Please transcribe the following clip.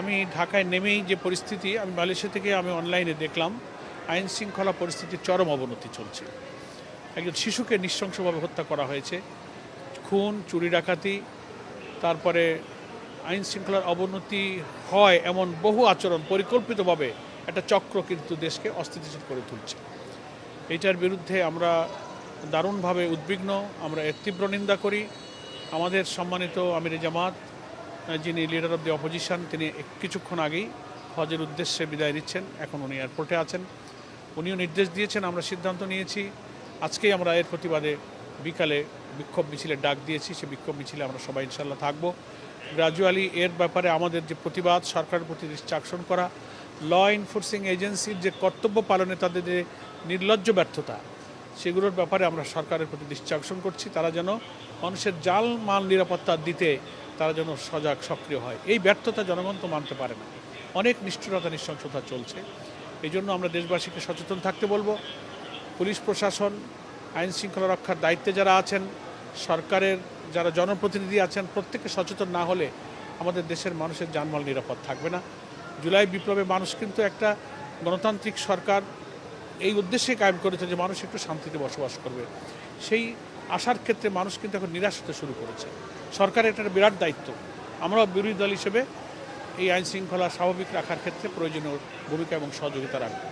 আমি ঢাকায় নেমেই যে পরিস্থিতি, আমি মালয়েশিয়া থেকে আমি অনলাইনে দেখলাম আইন শৃঙ্খলা পরিস্থিতির চরম অবনতি চলছে। একজন শিশুকে নৃশংসভাবে হত্যা করা হয়েছে, খুন, চুরি ডাকাতি, তারপরে আইন শৃঙ্খলার অবনতি হয় এমন বহু আচরণ পরিকল্পিতভাবে একটা চক্র কিন্তু দেশকে অস্থিতিশীল করে তুলছে। এইটার বিরুদ্ধে আমরা দারুণভাবে উদ্বিগ্ন, আমরা এর তীব্র নিন্দা করি। আমাদের সম্মানিত আমিরে জামাত, যিনি লিডার অব দি অপোজিশন, তিনি কিছুক্ষণ আগেই হজের উদ্দেশ্যে বিদায় নিচ্ছেন, এখন উনি এয়ারপোর্টে আছেন। উনিও নির্দেশ দিয়েছেন, আমরা সিদ্ধান্ত নিয়েছি আজকেই আমরা এর প্রতিবাদে বিকালে বিক্ষোভ মিছিলের ডাক দিয়েছি। সে বিক্ষোভ মিছিলে আমরা সবাই ইনশাল্লাহ থাকবো। গ্র্যাজুয়ালি এর ব্যাপারে আমাদের যে প্রতিবাদ, সরকারের প্রতি দৃষ্টি আকর্ষণ করা, ল এনফোর্সিং এজেন্সির যে কর্তব্য পালনে তাদের যে নির্লজ্জ ব্যর্থতা, সেগুলোর ব্যাপারে আমরা সরকারের প্রতি দৃষ্টি আকর্ষণ করছি। তারা যেন মানুষের জাল মাল নিরাপত্তা দিতে তারা যেন সজাগ সক্রিয় হয়। এই ব্যর্থতা জনগণ তো মানতে পারে না। অনেক নিষ্ঠুরতা, নৃশংসতা চলছে। এই জন্য আমরা দেশবাসীকে সচেতন থাকতে বলবো। পুলিশ প্রশাসন, আইন শৃঙ্খলা রক্ষার দায়িত্বে যারা আছেন, সরকারের যারা জনপ্রতিনিধি আছেন, প্রত্যেকে সচেতন না হলে আমাদের দেশের মানুষের জানমাল নিরাপদ থাকবে না। জুলাই বিপ্লবে মানুষ কিন্তু একটা গণতান্ত্রিক সরকার এই উদ্দেশ্যে কায়েম করেছে যে মানুষ একটু শান্তিতে বসবাস করবে। সেই আশার ক্ষেত্রে মানুষ কিন্তু এখন নিরাশ হতে শুরু করেছে। সরকারের একটা বিরাট দায়িত্ব। আমরাও বিরোধী দল হিসেবে এই আইন শৃঙ্খলা স্বাভাবিক রাখার ক্ষেত্রে প্রয়োজনীয় ভূমিকা এবং সহযোগিতা রাখব।